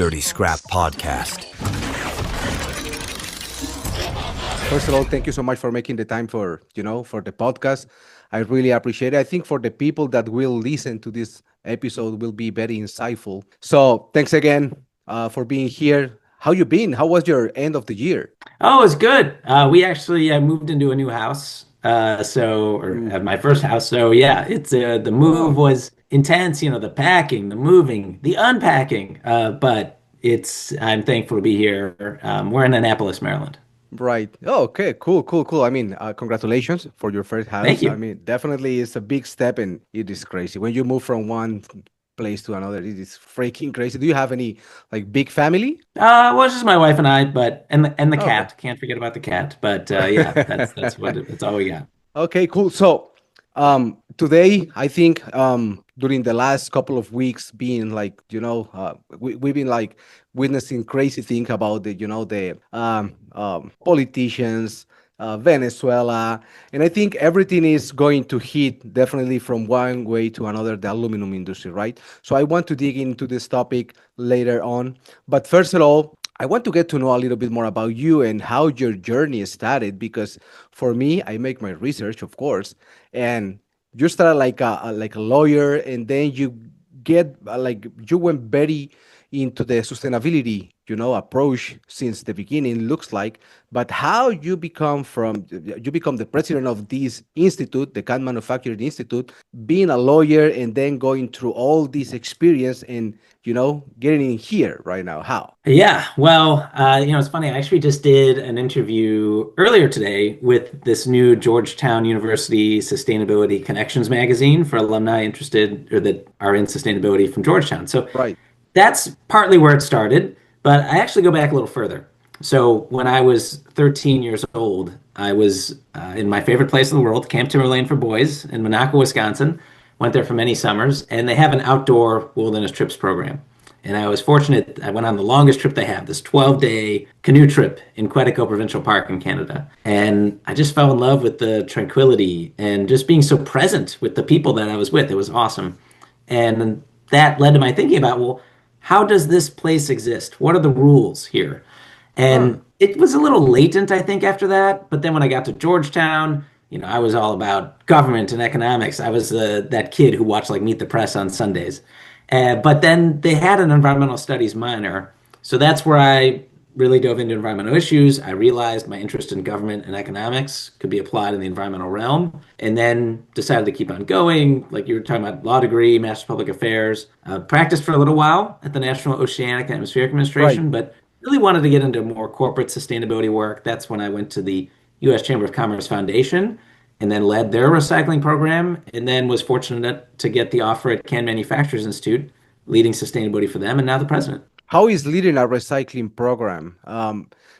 Dirty Scrap Podcast. First of all, thank you so much for making the time for the podcast. I really appreciate it. I think for the people that will listen to this episode will be very insightful. So thanks again for being here. How you been? How was your end of the year? Oh, it's good. We actually moved into a new house. Or Mm. at my first house. So yeah, it's the move Oh, was intense, the packing, the moving, the unpacking. But I'm thankful to be here. We're in Annapolis, Maryland. right. Oh, okay. Cool, cool, cool. I mean, congratulations for your first Thank house. I you. mean, definitely it's a big step and it is crazy. When you move from one place to another, it is freaking crazy. Do you have any like big family? Well, it's just my wife and I, but and the Oh, okay. cat. Can't forget about the cat. But yeah, that's all we got. Okay, cool. So, today, I think, during the last couple of weeks, being like, we've been like witnessing crazy things about the politicians, Venezuela, and I think everything is going to hit definitely from one way to another, the aluminum industry, right? So I want to dig into this topic later on. But first of all, I want to get to know a little bit more about you and how your journey started because for me, I make my research, of course, and you started like a lawyer, and then you get like you went very into the sustainability, approach since the beginning. Looks like, but how you become the president of this institute, the Can Manufacturing Institute, being a lawyer, and then going through all this experience and getting in here right now. How? Yeah, well, it's funny. I actually just did an interview earlier today with this new Georgetown University Sustainability Connections magazine for alumni interested or that are in sustainability from Georgetown. So Right. that's partly where it started, but I actually go back a little further. So when I was 13 years old, I was in my favorite place in the world, Camp Timberlane for boys in Monaco, Wisconsin. Went there for many summers, and they have an outdoor wilderness trips program. And I was fortunate, I went on the longest trip they have, this 12-day canoe trip in Quetico Provincial Park in Canada. And I just fell in love with the tranquility and just being so present with the people that I was with. It was awesome. And that led to my thinking about, well, how does this place exist? What are the rules here? Huh. And it was a little latent, I think, after that. But then when I got to Georgetown, I was all about government and economics. I was that kid who watched like Meet the Press on Sundays. But then they had an environmental studies minor. So that's where I really dove into environmental issues. I realized my interest in government and economics could be applied in the environmental realm, and then decided to keep on going. Like you were talking about, law degree, Master of Public Affairs. Practiced for a little while at the National Oceanic and Atmospheric Right. Administration, but really wanted to get into more corporate sustainability work. That's when I went to the U.S. Chamber of Commerce Foundation and then led their recycling program, and then was fortunate to get the offer at Can Manufacturers Institute, leading sustainability for them, and now the president. How is leading a recycling program?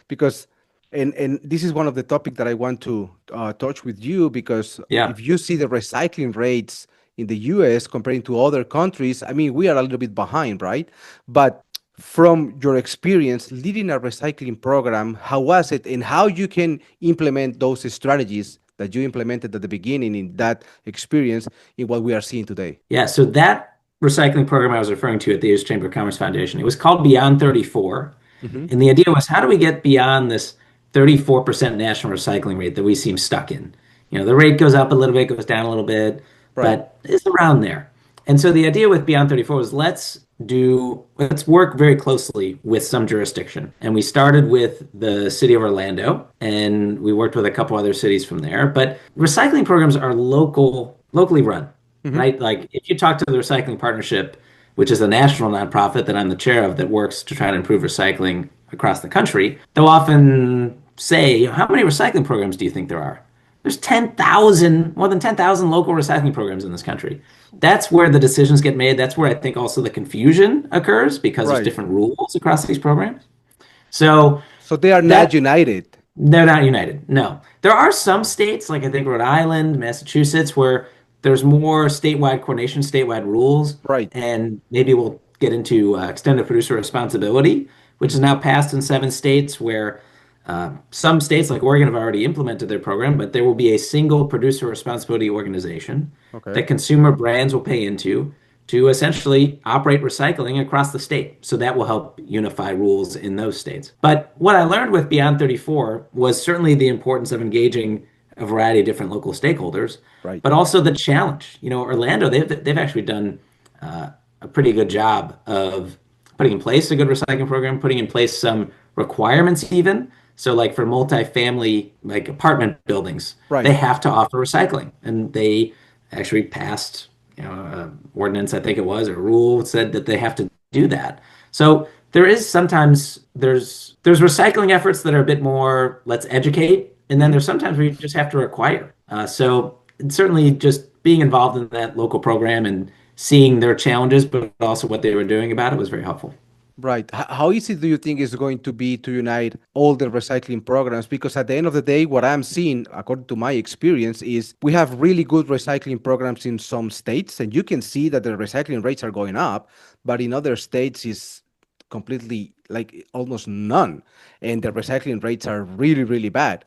Because, and this is one of the topics that I want to touch with you because Yeah. if you see the recycling rates in the US comparing to other countries, I mean, we are a little bit behind, right? But from your experience leading a recycling program, how was it and how you can implement those strategies that you implemented at the beginning in that experience in what we are seeing today? Yeah, so that recycling program I was referring to at the U.S. Chamber of Commerce Foundation, it was called Beyond 34. Hmm. And the idea was, how do we get beyond this 34% national recycling rate that we seem stuck in? The rate goes up a little bit, goes down a little bit, Right. but it's around there. And so the idea with Beyond 34 was, let's work very closely with some jurisdiction. And we started with the city of Orlando, and we worked with a couple other cities from there. But recycling programs are locally run, Hmm. right? Like if you talk to the Recycling Partnership, which is a national nonprofit that I'm the chair of that works to try to improve recycling across the country, they'll often say, how many recycling programs do you think there are? There's more than 10,000 local recycling programs in this country. That's where the decisions get made. That's where I think also the confusion occurs because there's Right. different rules across these programs. So So they are not that united. they're not united. No. There are some states, like I think Rhode Island, Massachusetts, where there's more statewide coordination, statewide rules, Right. and maybe we'll get into extended producer responsibility, which is now passed in 7 states, where some states like Oregon have already implemented their program, but there will be a single producer responsibility organization Okay. that consumer brands will pay into to essentially operate recycling across the state. So that will help unify rules in those states. But what I learned with Beyond 34 was certainly the importance of engaging a variety of different local stakeholders, Right. but also the challenge. Orlando, they've actually done a pretty good job of putting in place a good recycling program, putting in place some requirements even. So like for multifamily, like apartment buildings, Right. they have to offer recycling. And they actually passed, ordinance, I think it was, or rule said that they have to do that. So there is sometimes there's recycling efforts that are a bit more let's educate, and then Mhm. there's sometimes where you just have to require. So certainly just being involved in that local program and seeing their challenges, but also what they were doing about it was very helpful. Right. How easy do you think is going to be to unite all the recycling programs? Because at the end of the day, what I'm seeing, according to my experience, is we have really good recycling programs in some states, and you can see that the recycling rates are going up, but in other states is completely like almost none, and the recycling rates are really, really bad.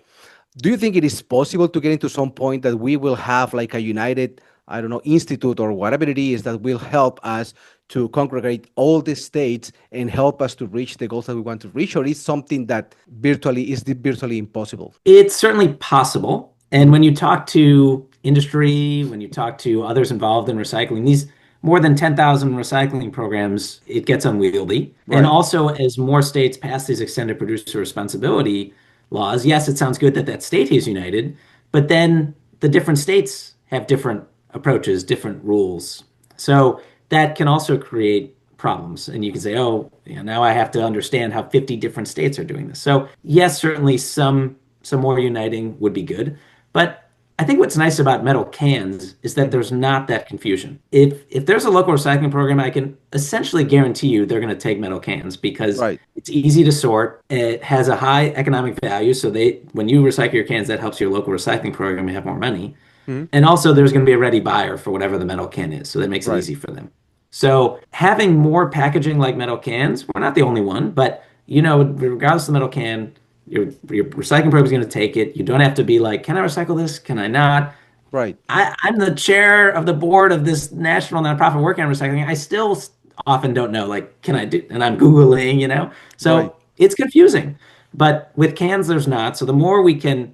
Do you think it is possible to get into some point that we will have like a united, I don't know, institute or whatever it is that will help us to congregate all the states and help us to reach the goals that we want to reach, or is something that virtually impossible? It's certainly possible. And when you talk to industry, when you talk to others involved in recycling, these more than 10,000 recycling programs, it gets unwieldy. And Right. also, as more states pass these extended producer responsibility laws, yes, it sounds good that that state is united, but then the different states have different approaches, different rules. So that can also create problems. And you can say, oh, now I have to understand how 50 different states are doing this. So yes, certainly some more uniting would be good. But I think what's nice about metal cans is that Mhm. there's not that confusion. If there's a local recycling program, I can essentially guarantee you they're going to take metal cans because Right. it's easy to sort. It has a high economic value, so they when you recycle your cans, that helps your local recycling program have more money. Mhm. And also, there's going to be a ready buyer for whatever the metal can is, so that makes it Right. easy for them. So having more packaging like metal cans, we're not the only one, but regardless of the metal can, your recycling program is going to take it. You don't have to be like, can I recycle this? Can I not? Right. I'm the chair of the board of this national nonprofit working on recycling. I still often don't know, like, can I do? And I'm Googling. Right. So it's confusing. But with cans, there's not. So the more we can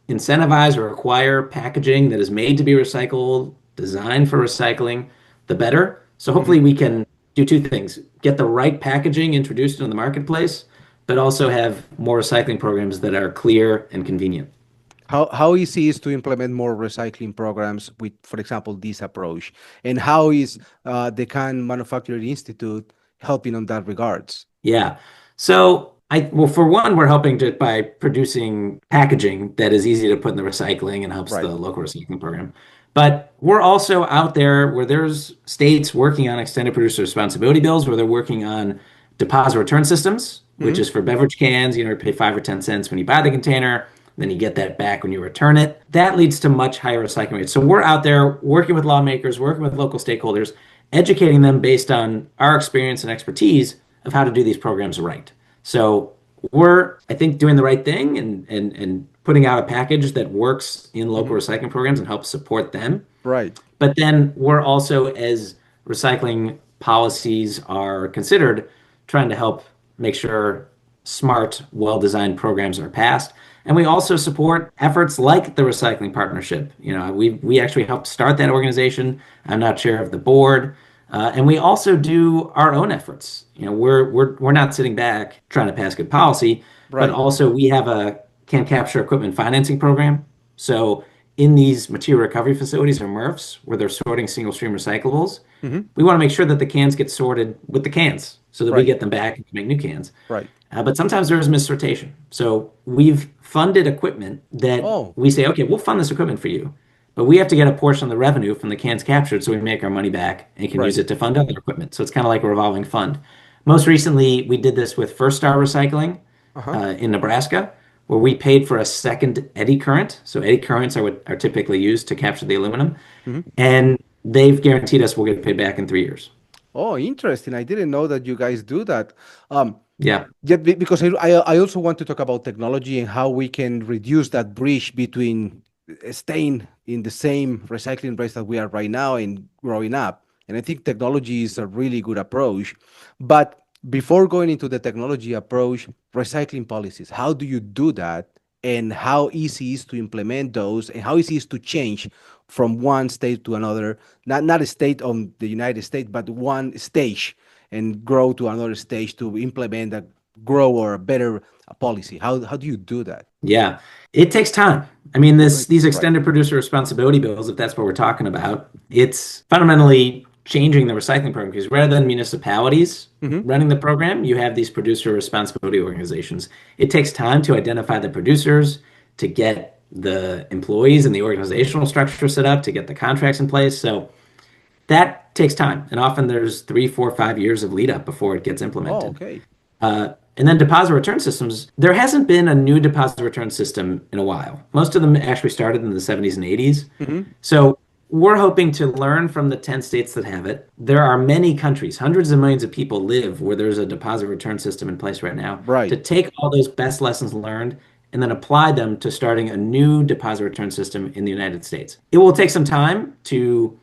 incentivize or acquire packaging that is made to be recycled, designed for recycling, the better. So hopefully Mhm. we can do two things: get the right packaging introduced into the marketplace, but also have more recycling programs that are clear and convenient. How easy is to implement more recycling programs with, for example, this approach, and how is the Can Manufacturing Institute helping on that regards? Yeah. So well, for one, we're helping to by producing packaging that is easy to put in the recycling and helps the Right. local recycling program. But we're also out there where there's states working on extended producer responsibility bills, where they're working on deposit return systems, which Hmm. is for beverage cans. You pay 5 or 10 cents when you buy the container, then you get that back when you return it. That leads to much higher recycling rates. So we're out there working with lawmakers, working with local stakeholders, educating them based on our experience and expertise of how to do these programs right. So we're, I think, doing the right thing and putting out a package that works in local Hmm. recycling programs and helps support them. Right. But then we're also, as recycling policies are considered, trying to help make sure smart, well-designed programs are passed. And we also support efforts like the Recycling Partnership. We actually helped start that organization. I'm now chair of the board. And we also do our own efforts. We're not sitting back trying to pass good policy, but Right. also we have a can capture equipment financing program. So in these material recovery facilities or MRFs where they're sorting single stream recyclables, Hmm. we want to make sure that the cans get sorted with the cans so that we Right. get them back and make new cans. Right. But sometimes there's missortation. So we've funded equipment that Oh. we say, okay, we'll fund this equipment for you, but we have to get a portion of the revenue from the cans captured so we make our money back and can use Right. it to fund other equipment. So it's kind of like a revolving fund. Most recently, we did this with First Star Recycling Uh-huh. in Nebraska, where we paid for a second eddy current. So eddy currents are what are typically used to capture the aluminum, Hmm. and they've guaranteed us we'll get paid back in 3 years. Oh, interesting. I didn't know that you guys do that. Um, Yeah. yeah, because I also want to talk about technology and how we can reduce that bridge between staying in the same recycling rates that we are right now and growing up. And I think technology is a really good approach. But before going into the technology approach, recycling policies, how do you do that? And how easy is to implement those, and how easy is to change from one state to another, not a state on the United States, but one stage, and grow to another stage to implement a grow or a better policy. How do you do that? Yeah, it takes time. I mean, Right, these right. extended producer responsibility bills, if that's what we're talking about, it's fundamentally changing the recycling program because rather than municipalities Hmm. running the program, you have these producer responsibility organizations. It takes time to identify the producers, to get the employees and the organizational structure set up, to get the contracts in place. So that takes time. And often there's 3, 4, 5 years of lead up before it gets Oh, implemented. okay. And then deposit return systems, there hasn't been a new deposit return system in a while. Most of them actually started in the 70s and 80s. Hmm. So we're hoping to learn from the 10 states that have it. There are many countries, hundreds of millions of people live where there's a deposit return system in place right now, to Right. take all those best lessons learned and then apply them to starting a new deposit return system in the United States. It will take some time to,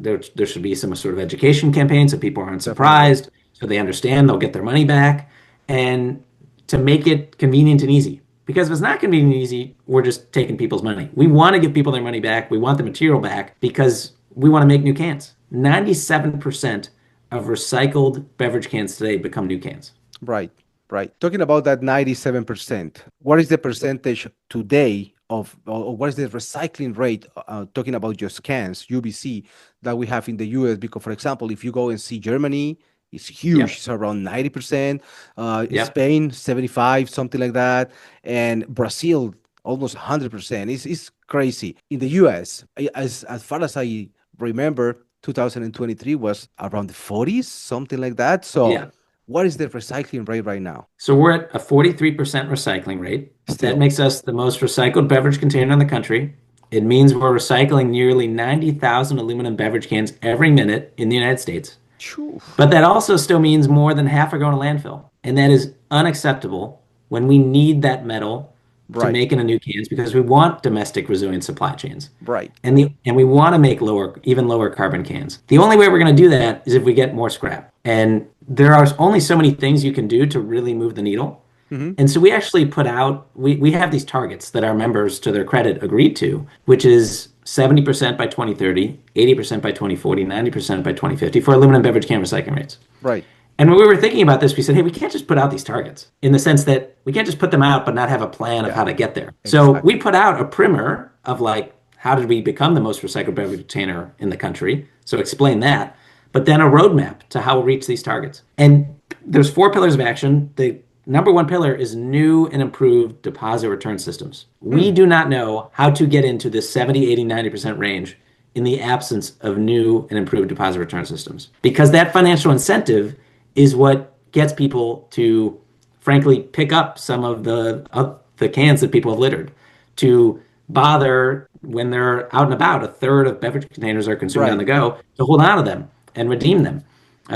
there should be some sort of education campaign so people aren't Definitely. surprised, so they understand they'll get their money back, and to make it convenient and easy. Because if it's not convenient and easy, we're just taking people's money. We want to give people their money back. We want the material back because we want to make new cans. 97% of recycled beverage cans today become new cans. Right, right. Talking about that 97%, what is the percentage today of, or what is the recycling rate, talking about just cans, UBC, that we have in the US? Because, for example, if you go and see Germany, it's huge. Yep. It's around 90%. Yep. Spain, 75, something like that. And Brazil, almost 100%. It's crazy. In the US, as far as I remember, 2023 was around the 40s, something like that. So, Yeah. what is the recycling rate right now? So we're at a 43% recycling rate. That Still. makes us the most recycled beverage container in the country. It means we're recycling nearly 90,000 aluminum beverage cans every minute in the United States. Phew. But that also still means more than half are going to landfill. And that is unacceptable when we need that metal to Right, make into new cans because we want domestic resilient supply chains. right, And we want to make even lower carbon cans. The only way we're going to do that is if we get more scrap. And there are only so many things you can do to really move the needle. hmm, And so we actually put out, we have these targets that our members, to their credit, agreed to, which is 70% by 2030, 80% by 2040, 90% by 2050 for aluminum beverage can recycling rates. right. And when we were thinking about this, we said, hey, we can't just put out these targets in the sense that we can't just put them out but not have a plan of Yeah, how to get there. So we exactly. put out a primer of like, how did we become the most recycled beverage container in the country? So explain that, but then a roadmap to how we'll reach these targets. And there's 4 pillars of action. The number one pillar is new and improved deposit return systems. We Hmm. do not know how to get into this 70, 80, 90% range in the absence of new and improved deposit return systems because that financial incentive is what gets people to, frankly, pick up some of the cans that people have littered, to bother when they're out and about. A third of beverage containers are consumed on Right. the go to hold on to them and redeem them.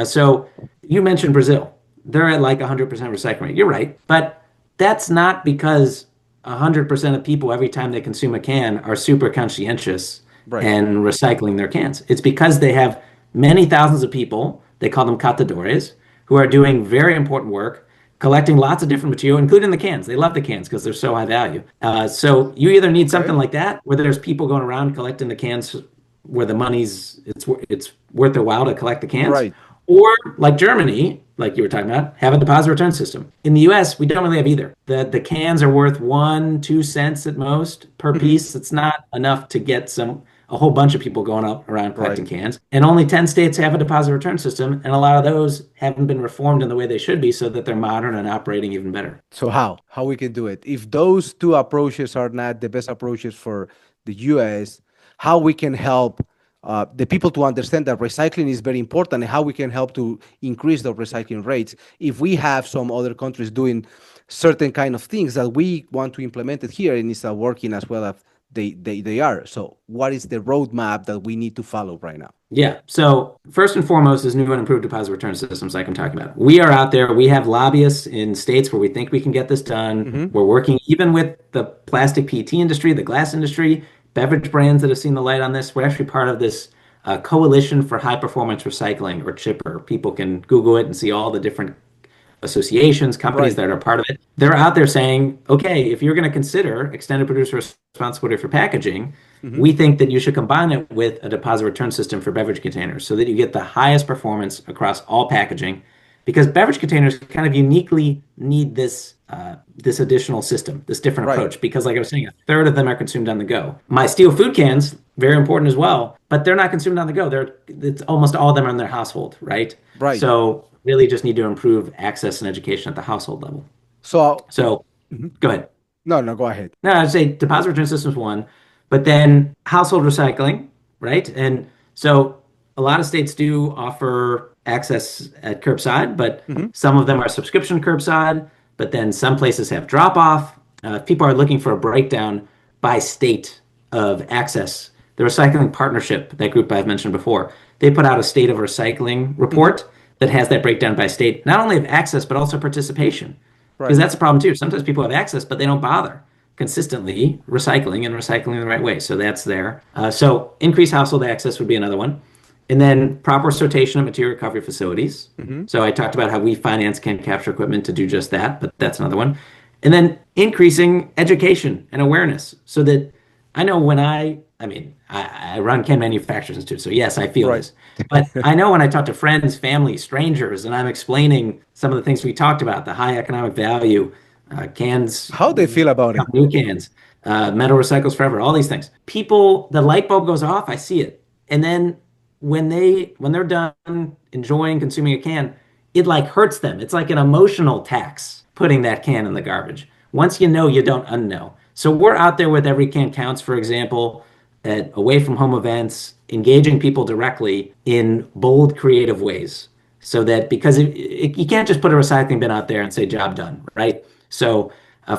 So you mentioned Brazil. They're at like 100% recycling rate. You're right. But that's not because 100% of people, every time they consume a can, are super conscientious Right. and recycling their cans. It's because they have many thousands of people, they call them catadores, who are doing very important work, collecting lots of different material, including the cans. They love the cans because they're so high value. So you either need something Okay. like that, where there's people going around collecting the cans, where the money's it's worth their while to collect the cans, Right. or like Germany, like you were talking about, have a deposit return system. In the U.S., we don't really have either. The cans are worth 1, 2 cents at most per Hmm. piece. It's not enough to get a whole bunch of people going up around Right. collecting cans. And only 10 states have a deposit return system, and a lot of those haven't been reformed in the way they should be so that they're modern and operating even better. So how we can do it? If those two approaches are not the best approaches for the US, how we can help the people to understand that recycling is very important, and how we can help to increase the recycling rates if we have some other countries doing certain kind of things that we want to implement it here and it's not working as well as they are. So what is the roadmap that we need to follow right now? Yeah. So first and foremost is new and improved deposit return systems like I'm talking about. We are out there. We have lobbyists in states where we think we can get this done. Hmm. We're working even with the plastic PET industry, the glass industry, beverage brands that have seen the light on this. We're actually part of this Coalition for High Performance Recycling, or CHIPR. People can Google it and see all the different associations, companies Right. that are part of it. They're out there saying, okay, if you're going to consider extended producer responsibility for packaging, Hmm. we think that you should combine it with a deposit return system for beverage containers so that you get the highest performance across all packaging. Because beverage containers kind of uniquely need this additional system, this different Right. approach. Because, like I was saying, a third of them are consumed on the go. My steel food cans, very important as well, but they're not consumed on the go. It's almost all of them are in their household, right? Right. So really just need to improve access and education at the household level. So, So mhm. go ahead. No, no, go ahead. No, I'd say deposit return systems one, but then household recycling, right? And so a lot of states do offer access at curbside, but Hmm. some of them are subscription curbside, but then some places have drop off. If people are looking for a breakdown by state of access, the Recycling Partnership, that group I've mentioned before, they put out a state of recycling Hmm. report that has that breakdown by state, not only of access, but also participation. Because Right. that's a problem too. Sometimes people have access, but they don't bother consistently recycling and recycling the right way. So that's there. So increased household access would be another one. And then proper sortation of material recovery facilities. Hmm. So I talked about how we finance can capture equipment to do just that, but that's another one. And then increasing education and awareness so that I know when I run Can Manufacturers Institute, so yes, I feel Right. this. But I know when I talk to friends, family, strangers, and I'm explaining some of the things we talked about, the high economic value, cans How they feel about become it? new cans, metal recycles forever, all these things. People, the light bulb goes off, I see it. And then when they're done enjoying consuming a can, it like hurts them. It's like an emotional tax putting that can in the garbage. Once you know, you don't unknow. So we're out there with Every Can Counts, for example, at away from home events, engaging people directly in bold, creative ways. So that because you can't just put a recycling bin out there and say job done, right? So,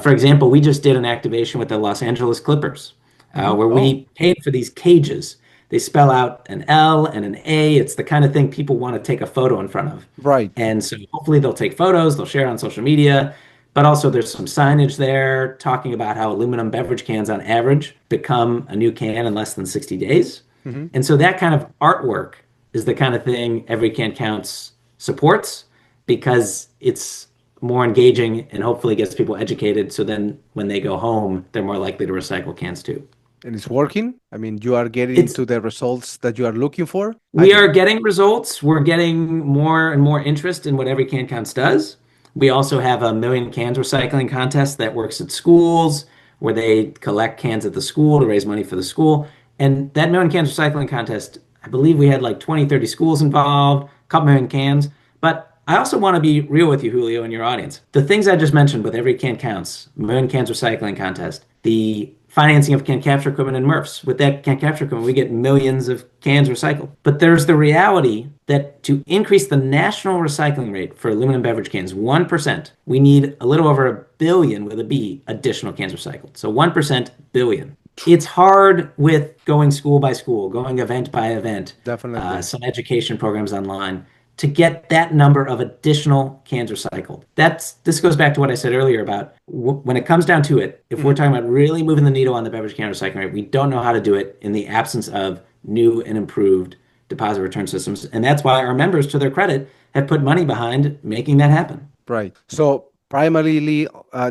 for example, we just did an activation with the Los Angeles Clippers, Hmm. where Oh, we paid for these cages. They spell out an L and an A. It's the kind of thing people want to take a photo in front of. right. And so hopefully they'll take photos, they'll share it on social media, but also there's some signage there talking about how aluminum beverage cans on average become a new can in less than 60 days. Hmm. And so that kind of artwork is the kind of thing Every Can Counts supports because it's more engaging and hopefully gets people educated. So then when they go home, they're more likely to recycle cans too. And it's working. I mean, you are getting It's to the results that you are looking for. I We think. are getting results. We're getting more and more interest in what Every Can Counts does. We also have a million cans recycling contest that works at schools where they collect cans at the school to raise money for the school. And that million cans recycling contest, I believe we had like 20, 30 schools involved, a couple million cans. But I also want to be real with you, Julio, and your audience. The things I just mentioned with Every Can Counts, million cans recycling contest, the financing of can capture equipment and MRFs. With that can capture equipment, we get millions of cans recycled. But there's the reality that to increase the national recycling rate for aluminum beverage cans 1%, we need a little over a billion with a B additional cans recycled. So 1% billion. It's hard with going school by school, going event by event, Definitely. some education programs online to get that number of additional cans recycled. This goes back to what I said earlier about when it comes down to it, if we're Hmm. talking about really moving the needle on the beverage can recycling rate, we don't know how to do it in the absence of new and improved deposit return systems. And that's why our members, to their credit, have put money behind making that happen. Right. So primarily,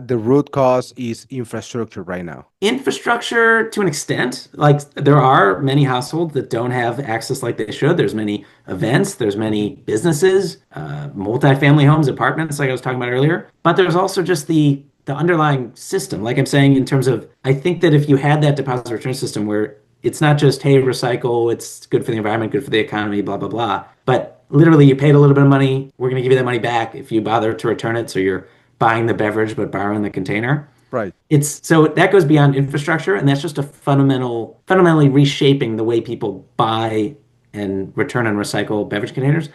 the root cause is infrastructure right now. Infrastructure to an extent, like there are many households that don't have access like they should. There's many events, there's many businesses, multifamily homes, apartments, like I was talking about earlier. But there's also just the underlying system. Like I'm saying, in terms of, I think that if you had that deposit return system where it's not just, hey, recycle, it's good for the environment, good for the economy, blah, blah, blah. But literally, you paid a little bit of money. We're going to give you that money back if you bother to return it. So you're buying the beverage, but borrowing the container. Right. It's so that goes beyond infrastructure, and that's just a fundamentally reshaping the way people buy and return and recycle beverage containers.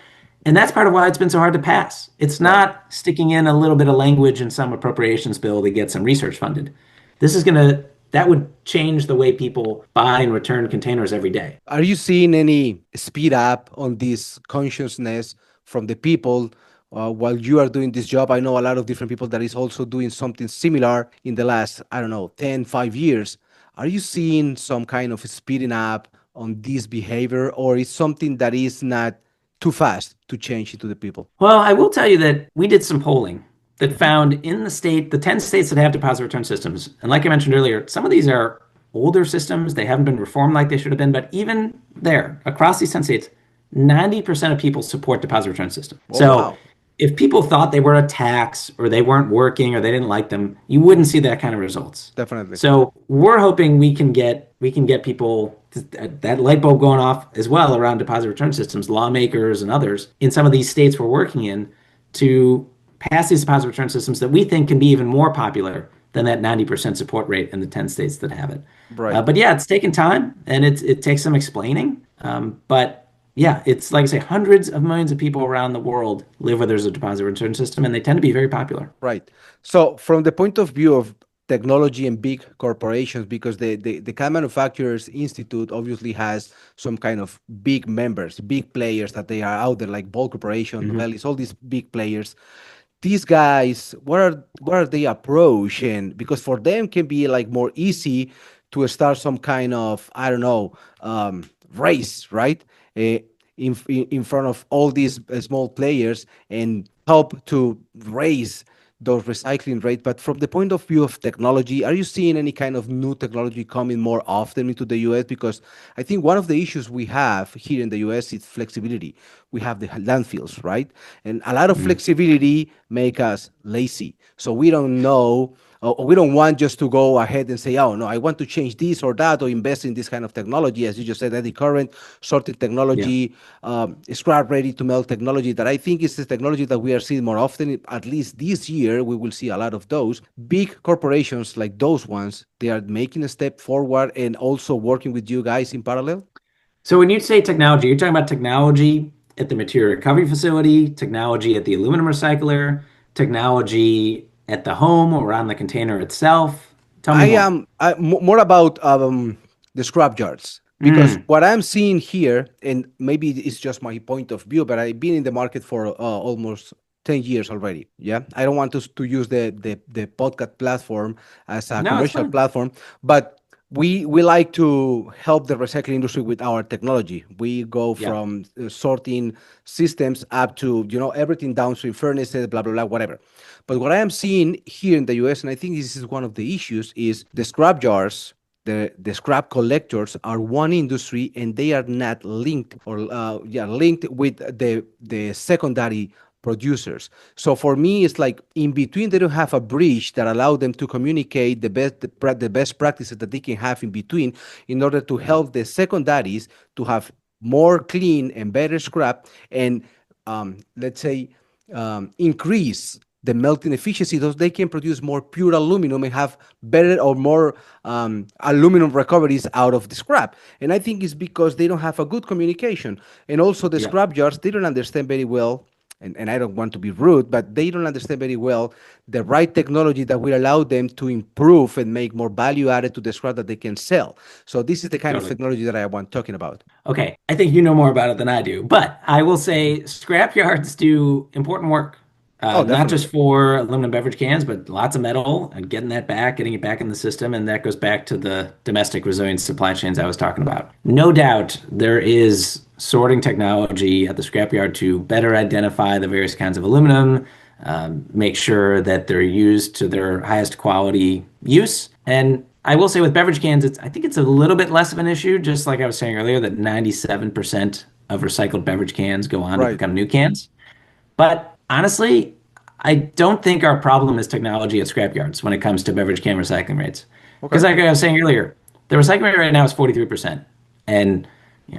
And that's part of why it's been so hard to pass. It's Right. not sticking in a little bit of language in some appropriations bill to get some research funded. That would change the way people buy and return containers every day. Are you seeing any speed up on this consciousness from the people while you are doing this job? I know a lot of different people that is also doing something similar in the last, I don't know, 10, 5 years. Are you seeing some kind of speeding up on this behavior, or is something that is not too fast to change it to the people? Well, I will tell you that we did some polling that Mhm. found in the 10 states that have deposit return systems, and like I mentioned earlier, some of these are older systems. They haven't been reformed like they should have been, but even there, across these 10 states, 90% of people support deposit return system. Oh, So wow. if people thought they were a tax or they weren't working or they didn't like them, you wouldn't see that kind of results. Definitely. So we're hoping we can get people that light bulb going off as well around deposit return systems, lawmakers and others in some of these states we're working in to pass these deposit return systems that we think can be even more popular than that 90% support rate in the 10 states that have it. Right. But yeah, it's taken time and it takes some explaining. But yeah, it's like I say, hundreds of millions of people around the world live where there's a deposit return system, and they tend to be very popular. Right. So, from the point of view of technology and big corporations, because the Car Manufacturers Institute obviously has some kind of big members, big players that they are out there, like Ball Corporation, Mhm. Novelis, all these big players. These guys, what are they approach? And because for them can be like more easy to start some kind of, I don't know, race, right? Uh, in front of all these small players and help to raise those recycling rate. But from the point of view of technology, are you seeing any kind of new technology coming more often into the US? Because I think one of the issues we have here in the US is flexibility. We have the landfills, right? And a lot of Mhm. flexibility make us lazy. So we don't know, or we don't want just to go ahead and say, oh no, I want to change this or that, or invest in this kind of technology, as you just said, eddy current, sorted Yeah. technology, scrap ready to melt technology, that I think is the technology that we are seeing more often. At least this year, we will see a lot of those. Big corporations like those ones, they are making a step forward and also working with you guys in parallel. So when you say technology, you're talking about technology at the material recovery facility, technology at the aluminum recycler, technology at the home or on the container itself. Tell me I more. am more about the scrap yards, because Mm. what I'm seeing here, and maybe it's just my point of view, but I've been in the market for almost 10 years already. Yeah, I don't want to use the podcast platform as a No, it's commercial fine. platform, but we like to help the recycling industry with our technology. We go Yeah, from sorting systems up to everything downstream furnaces, blah blah blah, whatever. But what I am seeing here in the US, and I think this is one of the issues, is the scrap jars, the scrap collectors are one industry, and they are not linked, or linked with the secondary producers. So for me, it's like in between, they don't have a bridge that allow them to communicate the best practices that they can have in between, in order to help the secondaries to have more clean and better scrap, and let's say increase the melting efficiency, so they can produce more pure aluminum and have better or more aluminum recoveries out of the scrap. And I think it's because they don't have a good communication. And also the yeah, scrap yards, they don't understand very well, and I don't want to be rude, but they don't understand very well the right technology that will allow them to improve and make more value added to the scrap that they can sell. So this is the kind of totally. technology that I want talking about. Okay, I think you know more about it than I do, but I will say scrap yards do important work, Oh, not just definitely. for aluminum beverage cans, but lots of metal and getting that back, getting it back in the system, and that goes back to the domestic resilient supply chains I was talking about. No doubt there is sorting technology at the scrapyard to better identify the various kinds of aluminum, make sure that they're used to their highest quality use. And I will say with beverage cans, I think it's a little bit less of an issue, just like I was saying earlier, that 97% of recycled beverage cans go on to Right. become new cans. But honestly, I don't think our problem is technology at scrapyards when it comes to beverage can recycling rates. Okay. Because like I was saying earlier, the recycling rate right now is 43%. And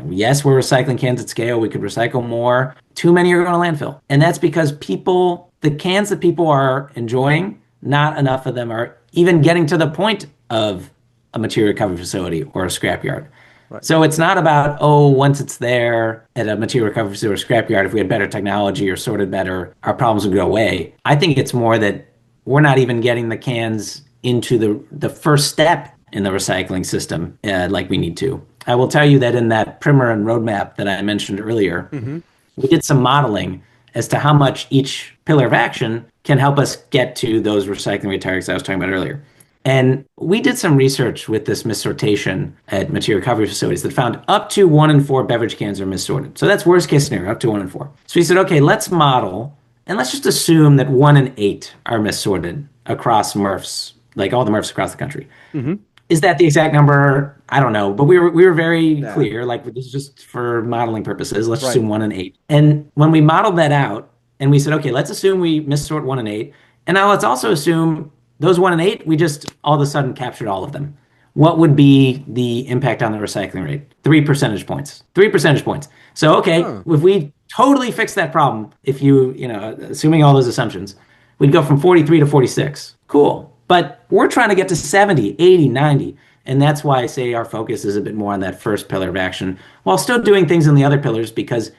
yes, we're recycling cans at scale. We could recycle more. Too many are going to landfill. And that's because the cans that people are enjoying, not enough of them are even getting to the point of a material recovery facility or a scrapyard. Right. So it's not about, oh, once it's there at a material recovery facility or scrapyard, if we had better technology or sorted better, our problems would go away. I think it's more that we're not even getting the cans into the first step in the recycling system like we need to. I will tell you that in that primer and roadmap that I mentioned earlier, Hmm. we did some modeling as to how much each pillar of action can help us get to those recycling rate targets I was talking about earlier. And we did some research with this missortation at material recovery facilities that found up to 1 in 4 beverage cans are missorted. So that's worst case scenario, up to 1 in 4. So we said, okay, let's model and let's just assume that 1 in 8 are missorted across MRFs, like all the MRFs across the country. Hmm. Is that the exact number? I don't know, but we were very Yeah. clear. Like this is just for modeling purposes. Let's Right. assume 1 in 8. And when we modeled that out, and we said, okay, let's assume we missort 1 in 8, and now let's also assume those 1 in 8 we just all of a sudden captured all of them. What would be the impact on the recycling rate? 3 percentage points. 3 percentage points. So okay, Huh. if we totally fix that problem, if assuming all those assumptions, we'd go from 43 to 46. Cool. But we're trying to get to 70, 80, 90. And that's why I say our focus is a bit more on that first pillar of action while still doing things in the other pillars because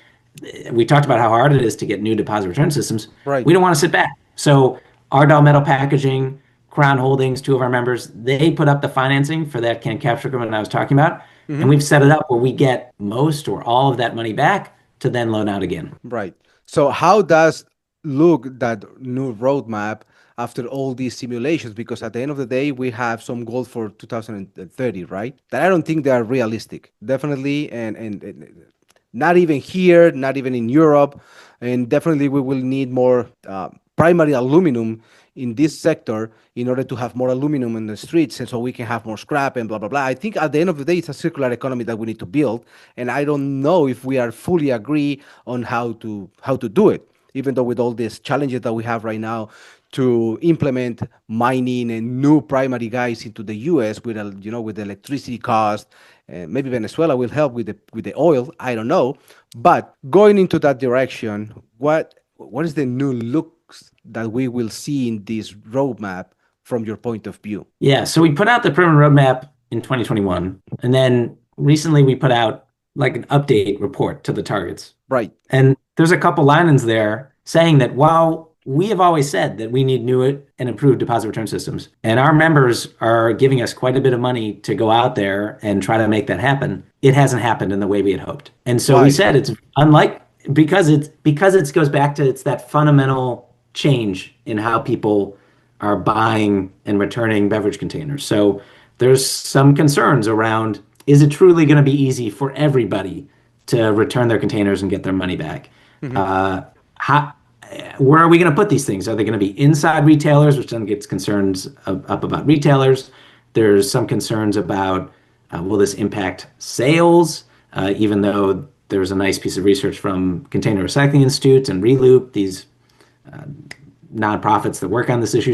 we talked about how hard it is to get new deposit return systems. Right. We don't want to sit back. So Ardell Metal Packaging, Crown Holdings, two of our members, they put up the financing for that can capture equipment I was talking about. And Hmm. we've set it up where we get most or all of that money back to then loan out again. Right. So how does look that new roadmap after all these simulations? Because at the end of the day, we have some goals for 2030, right? That I don't think they are realistic. Definitely, and not even here, not even in Europe, and definitely we will need more primary aluminum in this sector in order to have more aluminum in the streets and so we can have more scrap and blah blah blah. I think at the end of the day it's a circular economy that we need to build, and I don't know if we are fully agree on how to do it, even though with all these challenges that we have right now to implement mining and new primary guys into the US with with the electricity cost. Maybe Venezuela will help with the oil. I don't know, but going into that direction, what is the new looks that we will see in this roadmap from your point of view? Yeah, so we put out the Permanent Roadmap in 2021, and then recently we put out like an update report to the targets. Right. And there's a couple lines there saying that while we have always said that we need new and improved deposit return systems, and our members are giving us quite a bit of money to go out there and try to make that happen, it hasn't happened in the way we had hoped. And so we Why? said it's unlike because it goes back to it's that fundamental change in how people are buying and returning beverage containers. So there's some concerns around, is it truly going to be easy for everybody to return their containers and get their money back? Hmm. How, where are we going to put these things? Are they going to be inside retailers, which then gets concerns up about retailers? There's some concerns about will this impact sales, even though there's a nice piece of research from Container Recycling Institute and Reloop, these nonprofits that work on this issue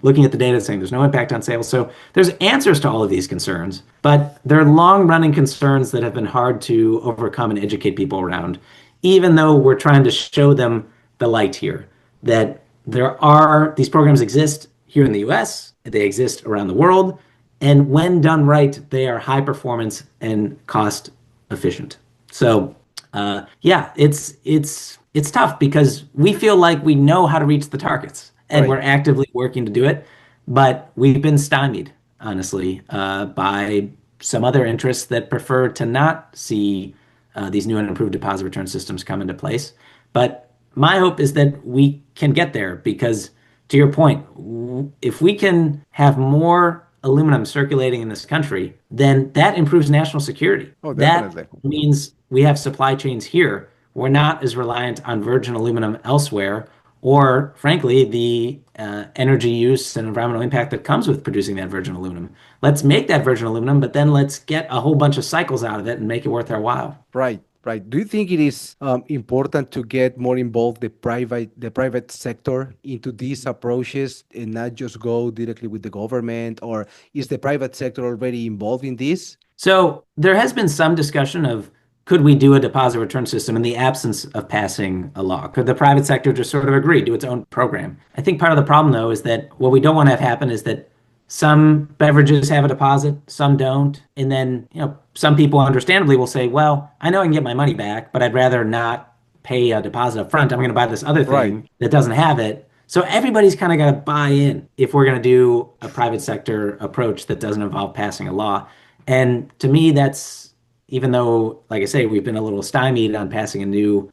looking at the data saying there's no impact on sales. So there's answers to all of these concerns, but they're long running concerns that have been hard to overcome and educate people around, even though we're trying to show them the light here, that these programs exist here in the US, they exist around the world, and when done right, they are high performance and cost efficient. So yeah, it's tough because we feel like we know how to reach the targets and Right. we're actively working to do it, but we've been stymied, honestly, by some other interests that prefer to not see these new and improved deposit return systems come into place. But my hope is that we can get there because, to your point, if we can have more aluminum circulating in this country, then that improves national security. Oh, That definitely. means we have supply chains here. We're not as reliant on virgin aluminum elsewhere, or frankly, the energy use and environmental impact that comes with producing that virgin aluminum. Let's make that virgin aluminum, but then let's get a whole bunch of cycles out of it and make it worth our while. Right, right. Do you think it is important to get more involved the private sector into these approaches and not just go directly with the government, or is the private sector already involved in this? So there has been some discussion of could we do a deposit return system in the absence of passing a law? Could the private sector just sort of agree, do its own program? I think part of the problem, though, is that what we don't want to have happen is that some beverages have a deposit, some don't. And then, some people understandably will say, well, I know I can get my money back, but I'd rather not pay a deposit up front. I'm going to buy this other Right, thing that doesn't have it. So everybody's kind of got to buy in if we're going to do a private sector approach that doesn't involve passing a law. And to me, that's even though, like I say, we've been a little stymied on passing a new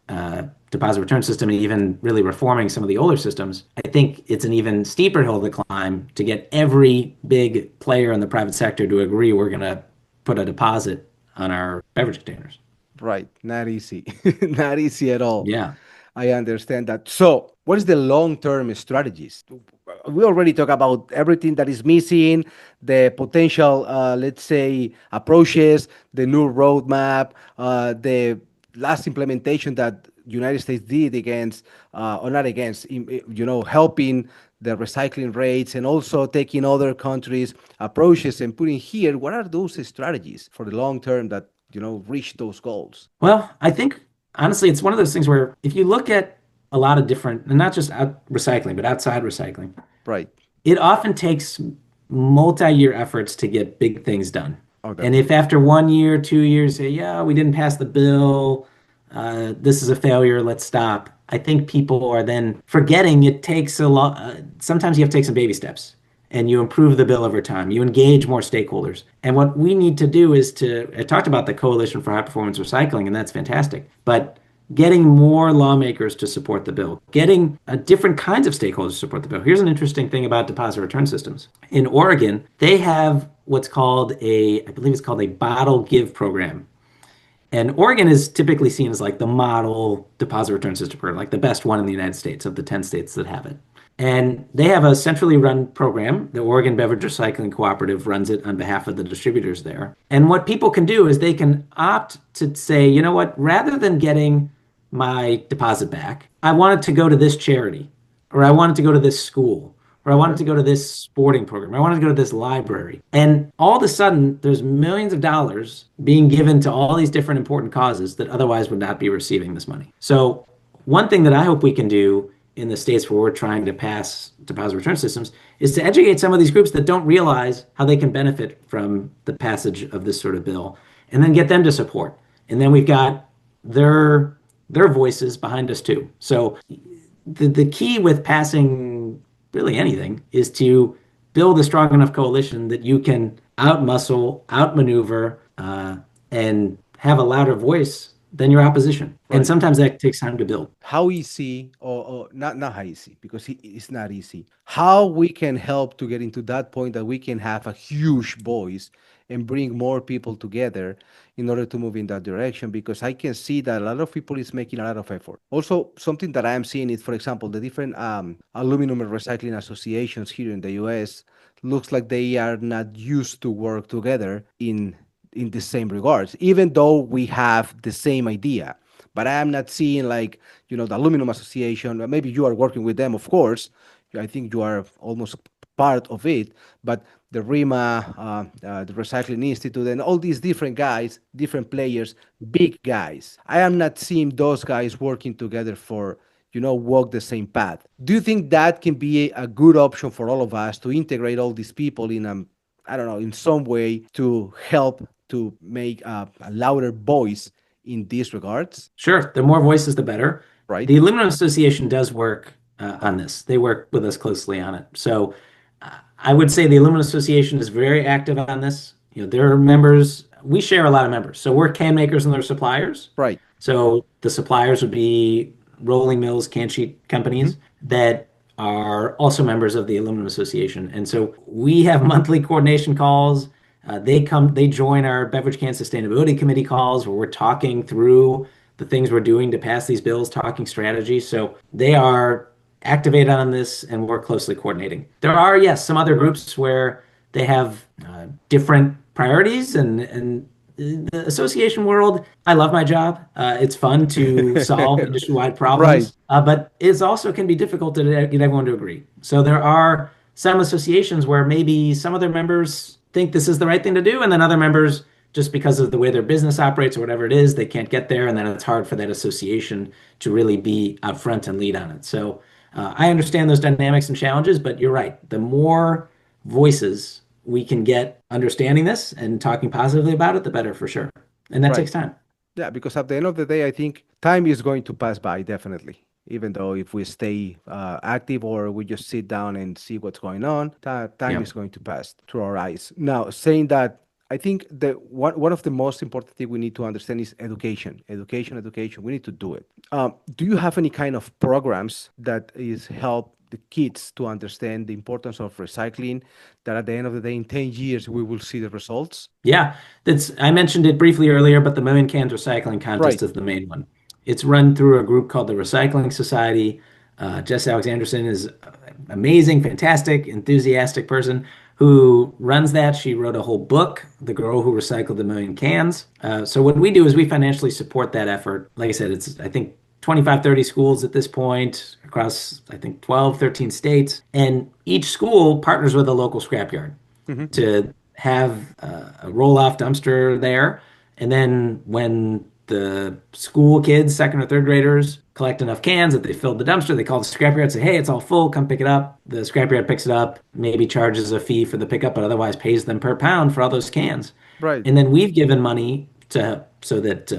deposit return system and even really reforming some of the older systems, I think it's an even steeper hill to climb to get every big player in the private sector to agree we're going to put a deposit on our beverage containers. Right. Not easy. Not easy at all. Yeah. I understand that. So, what is the long-term strategies? We already talked about everything that is missing, the potential, let's say, approaches, the new roadmap, the last implementation that United States did against, or not against, helping the recycling rates, and also taking other countries' approaches and putting here. What are those strategies for the long term that reach those goals? Well, I think honestly, it's one of those things where if you look at a lot of different, and not just out recycling, but outside recycling, Right. it often takes multi-year efforts to get big things done. Okay. And if after 1 year, 2 years, say, yeah, we didn't pass the bill, this is a failure, let's stop. I think people are then forgetting it takes a lot. Sometimes you have to take some baby steps and you improve the bill over time. You engage more stakeholders. And what we need to do is I talked about the Coalition for High Performance Recycling, and that's fantastic. But getting more lawmakers to support the bill, getting different kinds of stakeholders to support the bill. Here's an interesting thing about deposit return systems. In Oregon, they have what's called I believe it's called a bottle give program. And Oregon is typically seen as like the model deposit return system program, like the best one in the United States of the 10 states that have it. And they have a centrally run program. The Oregon Beverage Recycling Cooperative runs it on behalf of the distributors there. And what people can do is they can opt to say, you know what, rather than getting my deposit back, I want it to go to this charity, or I want it to go to this school, or I want it to go to this sporting program, or I want it to go to this library. And all of a sudden, there's millions of dollars being given to all these different important causes that otherwise would not be receiving this money. So one thing that I hope we can do in the states where we're trying to pass deposit return systems is to educate some of these groups that don't realize how they can benefit from the passage of this sort of bill, and then get them to support. And then we've got their voices behind us too. So the key with passing really anything is to build a strong enough coalition that you can outmuscle, outmaneuver, and have a louder voice than your opposition. And Right. sometimes that takes time to build. How easy, or not how easy, because it's not easy, how we can help to get into that point that we can have a huge voice and bring more people together in order to move in that direction, because I can see that a lot of people is making a lot of effort. Also, something that I am seeing is, for example, the different aluminum and recycling associations here in the US looks like they are not used to work together in the same regards, even though we have the same idea. But I am not seeing, like, the Aluminum Association. Maybe you are working with them, of course. I think you are almost part of it. But the RIMA, the Recycling Institute, and all these different guys, different players, big guys. I am not seeing those guys working together for, walk the same path. Do you think that can be a good option for all of us to integrate all these people in I don't know, in some way to help to make a louder voice in these regards, Sure, the more voices, the better. right? The Aluminum Association does work on this. They work with us closely on it. So I would say the Aluminum Association is very active on this. Their members, we share a lot of members. So we're can makers and their suppliers. Right. So the suppliers would be rolling mills, can sheet Hmm. companies that are also members of the Aluminum Association. And so we have monthly coordination calls. They join our Beverage Can Sustainability Committee calls where we're talking through the things we're doing to pass these bills, talking strategy. So they are activated on this and we're closely coordinating. There are, yes, some other groups where they have different priorities and the association world, I love my job. It's fun to solve industry-wide Right. problems, but it also can be difficult to get everyone to agree. So there are some associations where maybe some of their members think this is the right thing to do, and then other members, just because of the way their business operates or whatever it is, they can't get there, and then it's hard for that association to really be out front and lead on it. So I understand those dynamics and challenges, but you're right. The more voices we can get understanding this and talking positively about it, the better for sure. And that Right. takes time. Yeah, because at the end of the day, I think time is going to pass by, definitely. Even though if we stay active or we just sit down and see what's going on, time Yeah. is going to pass through our eyes. Now, saying that, I think that one of the most important thing we need to understand is education, education, education. We need to do it. Do you have any kind of programs that is help the kids to understand the importance of recycling? That at the end of the day, in 10 years, we will see the results. Yeah, that's I mentioned it briefly earlier, but the Million Cans Recycling Right, Contest is the main one. It's run through a group called the Recycling Society. Jess Alexanderson is amazing, fantastic, enthusiastic person who runs that. She wrote a whole book, The Girl Who Recycled a Million Cans. So what we do is we financially support that effort. Like I said, it's I think 25, 30 schools at this point across I think 12, 13 states, and each school partners with a local scrapyard hmm, to have a roll-off dumpster there. And then when the school kids, second or third graders, collect enough cans that they filled the dumpster, they call the scrapyard, say, hey, it's all full, come pick it up. The scrapyard picks it up, maybe charges a fee for the pickup, but otherwise pays them per pound for all those cans. right, And then we've given money to so that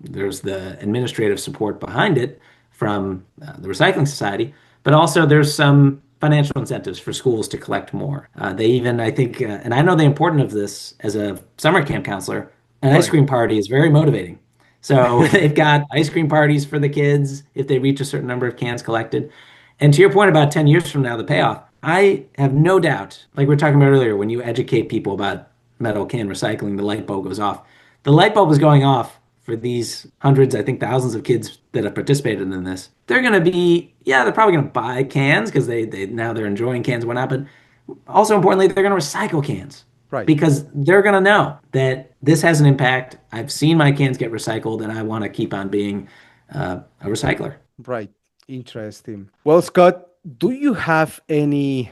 there's the administrative support behind it from the Recycling Society, but also there's some financial incentives for schools to collect more. They even, I think, and I know the importance of this as a summer camp counselor, an ice right. cream party is very motivating. So they've got ice cream parties for the kids if they reach a certain number of cans collected. And to your point about 10 years from now, the payoff, I have no doubt, like we were talking about earlier, when you educate people about metal can recycling, the light bulb goes off. The light bulb is going off for these hundreds, I think thousands of kids that have participated in this. They're going to be, yeah, they're probably going to buy cans because they now they're enjoying cans and whatnot. But also importantly, they're going to recycle cans Right. because they're going to know that this has an impact. I've seen my cans get recycled, and I want to keep on being a recycler. Right. Interesting. Well, Scott, do you have any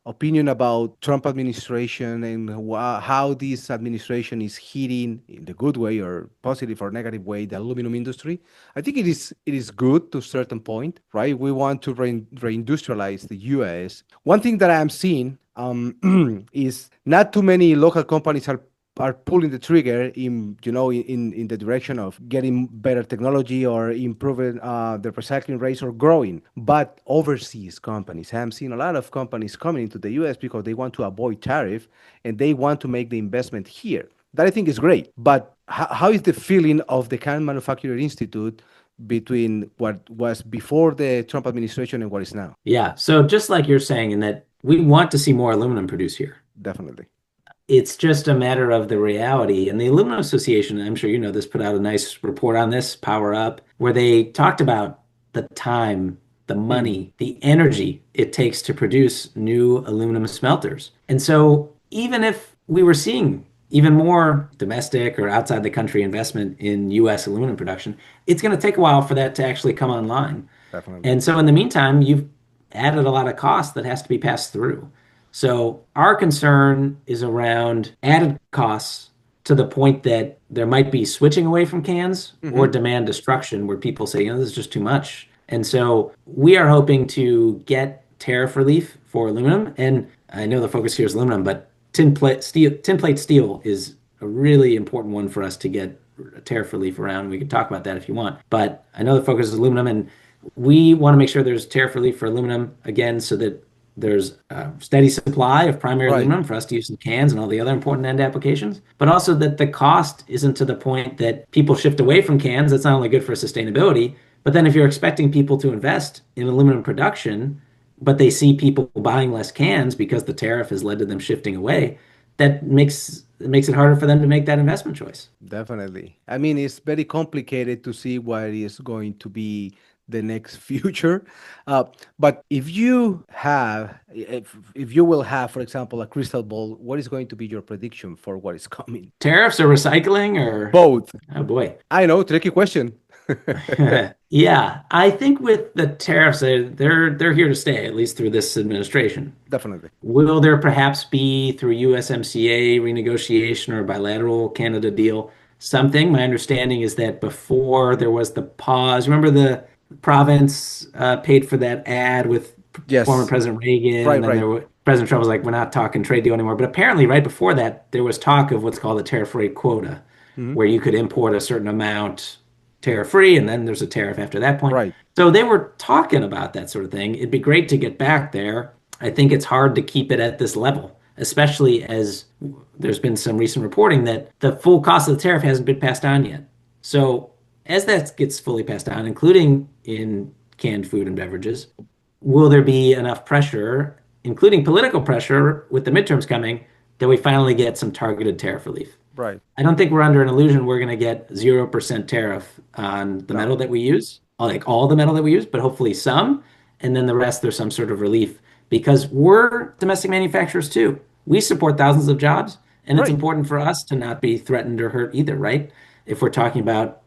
opinion about Trump administration and how this administration is hitting in the good way or positive or negative way the aluminum industry? I think it is good to a certain point, right? We want to reindustrialize the U.S. One thing that I'm seeing is not too many local companies are pulling the trigger in in the direction of getting better technology or improving the recycling rates or growing, but overseas companies, I'm seeing a lot of companies coming into the US because they want to avoid tariff and they want to make the investment here. That I think is great, but how is the feeling of the Can Manufacturer Institute between what was before the Trump administration and what is now? Yeah. So just like you're saying, in that we want to see more aluminum produced here. Definitely. It's just a matter of the reality. And the Aluminum Association, I'm sure you know this, put out a nice report on this, Power Up, where they talked about the time, the Hmm. money, the energy it takes to produce new aluminum smelters. And so even if we were seeing even more domestic or outside the country investment in US aluminum production, it's going to take a while for that to actually come online. Definitely. And so in the meantime, you've added a lot of cost that has to be passed through. So our concern is around added costs to the point that there might be switching away from cans or Hmm. demand destruction where people say, this is just too much. And so we are hoping to get tariff relief for aluminum. And I know the focus here is aluminum, but tin plate steel is a really important one for us to get tariff relief around. We can talk about that if you want. But I know the focus is aluminum, and we want to make sure there's tariff relief for aluminum again so that there's a steady supply of primary Right. aluminum for us to use in cans and all the other important end applications, but also that the cost isn't to the point that people shift away from cans. That's not only good for sustainability, but then if you're expecting people to invest in aluminum production, but they see people buying less cans because the tariff has led to them shifting away, that makes it harder for them to make that investment choice. Definitely. I mean, it's very complicated to see what is going to be the next future. Uh, but if you will have, for example, a crystal ball, what is going to be your prediction for what is coming? Tariffs or recycling or, Both. oh boy. I know, tricky question. Yeah, I think with the tariffs, they're here to stay, at least through this administration. Definitely. Will there perhaps be through USMCA renegotiation or bilateral Canada deal something? My understanding is that before there was the pause, remember the province paid for that ad with former Yes. President Reagan, and Right, then right. President Trump was like, "We're not talking trade deal anymore." But apparently, right before that, there was talk of what's called a tariff rate quota, Mhm. where you could import a certain amount tariff free, and then there's a tariff after that point. Right. So they were talking about that sort of thing. It'd be great to get back there. I think it's hard to keep it at this level. especially as there's been some recent reporting that the full cost of the tariff hasn't been passed on yet. So as that gets fully passed on, including in canned food and beverages, will there be enough pressure, including political pressure with the midterms coming, that we finally get some targeted tariff relief? Right. I don't think we're under an illusion we're going to get 0% tariff on the No. metal that we use, like all the metal that we use, but hopefully some. And then the rest, there's some sort of relief because we're domestic manufacturers too. We support thousands of jobs, and it's Right. important for us to not be threatened or hurt either, right? If we're talking about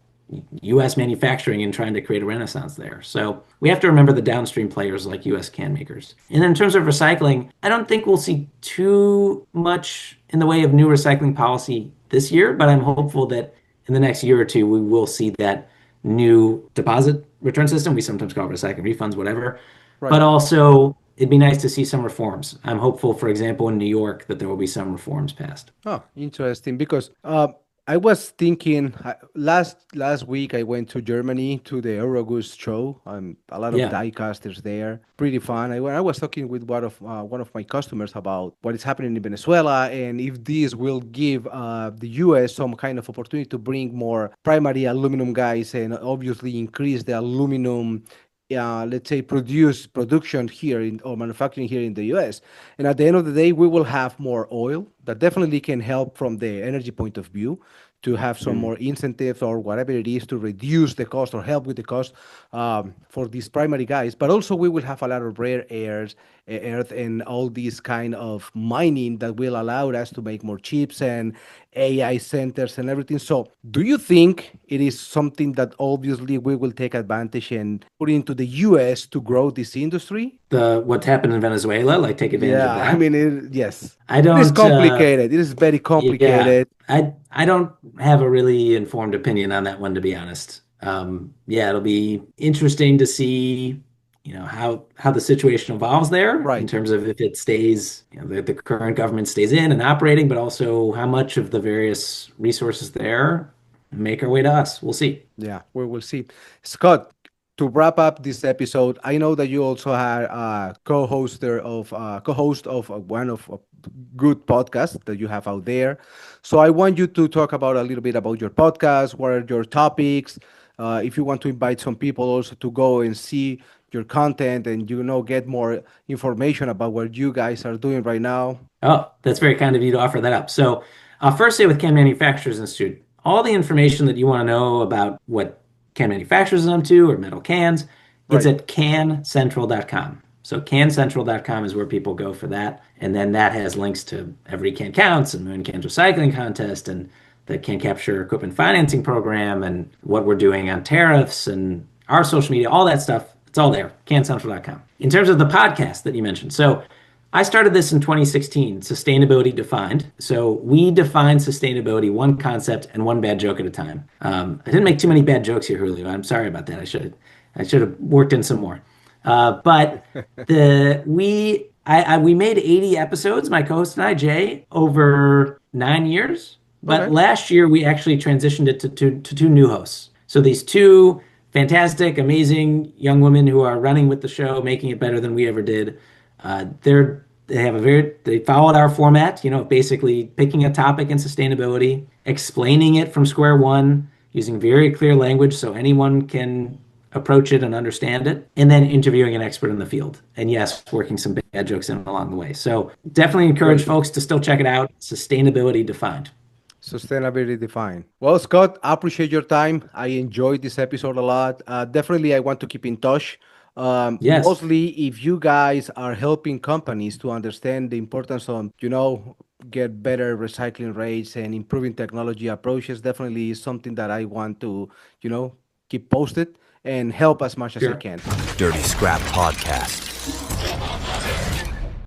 US manufacturing and trying to create a renaissance there. So we have to remember the downstream players like US can makers. And then in terms of recycling, I don't think we'll see too much in the way of new recycling policy this year, but I'm hopeful that in the next year or two, we will see that new deposit return system. We sometimes call it recycling refunds, whatever. Right. But also, it'd be nice to see some reforms. I'm hopeful, for example, in New York, that there will be some reforms passed. Oh, interesting. Because I was thinking last week I went to Germany to the Eurogust show. A lot of Yeah. diecasters there. Pretty fun. I was talking with one of my customers about what is happening in Venezuela and if this will give the U.S. some kind of opportunity to bring more primary aluminum guys and obviously increase the aluminum let's say production here in or manufacturing here in the US. And at the end of the day, we will have more oil that definitely can help from the energy point of view to have some more incentives or whatever it is to reduce the cost or help with the cost for these primary guys. But also we will have a lot of rare earth and all these kind of mining that will allow us to make more chips and AI centers and everything. So do you think it is something that obviously we will take advantage and put into the US to grow this industry? What's happened in Venezuela, like take advantage of Yeah, I that. mean, yes, I it is don't, complicated. It is very yeah, complicated. I don't have a really informed opinion on that one, to be honest. Yeah, it'll be interesting to see, how the situation evolves there in Right. terms of if it stays, the current government stays in and operating, but also how much of the various resources there make our way to us. We'll see. Yeah, we will see. Scott, to wrap up this episode, I know that you also are a co-host of one of a good podcasts that you have out there. So I want you to talk about a little bit about your podcast. What are your topics? If you want to invite some people also to go and see your content and get more information about what you guys are doing right now. Oh, that's very kind of you to offer that up. So I'll first say with Can Manufacturers Institute, all the information that you want to know about what can manufacturers is up to or metal cans, it's Right. at cancentral.com. So cancentral.com is where people go for that. And then that has links to Every Can Counts and Moon Cans Recycling Contest and the Can Capture Equipment Financing Program and what we're doing on tariffs and our social media, all that stuff. It's all there, cancentral.com. In terms of the podcast that you mentioned, so I started this in 2016, Sustainability Defined. So we define sustainability one concept and one bad joke at a time. I didn't make too many bad jokes here, Julio. I'm sorry about that. I should have worked in some more. But we made 80 episodes, my co-host and I, Jay, over 9 years. But Okay. last year we actually transitioned it to two new hosts. So these two fantastic, amazing young women who are running with the show, making it better than we ever did. They followed our format, basically picking a topic in sustainability, explaining it from square one, using very clear language so anyone can approach it and understand it, and then interviewing an expert in the field. And yes, working some bad jokes in along the way. So definitely encourage Great. folks to still check it out. Sustainability Defined. Sustainability defined. Well, Scott, I appreciate your time. I enjoyed this episode a lot. Definitely, I want to keep in touch. Yes, Mostly, if you guys are helping companies to understand the importance of, get better recycling rates and improving technology approaches, definitely is something that I want to, keep posted and help as much as I sure. can. Dirty Scrap Podcast.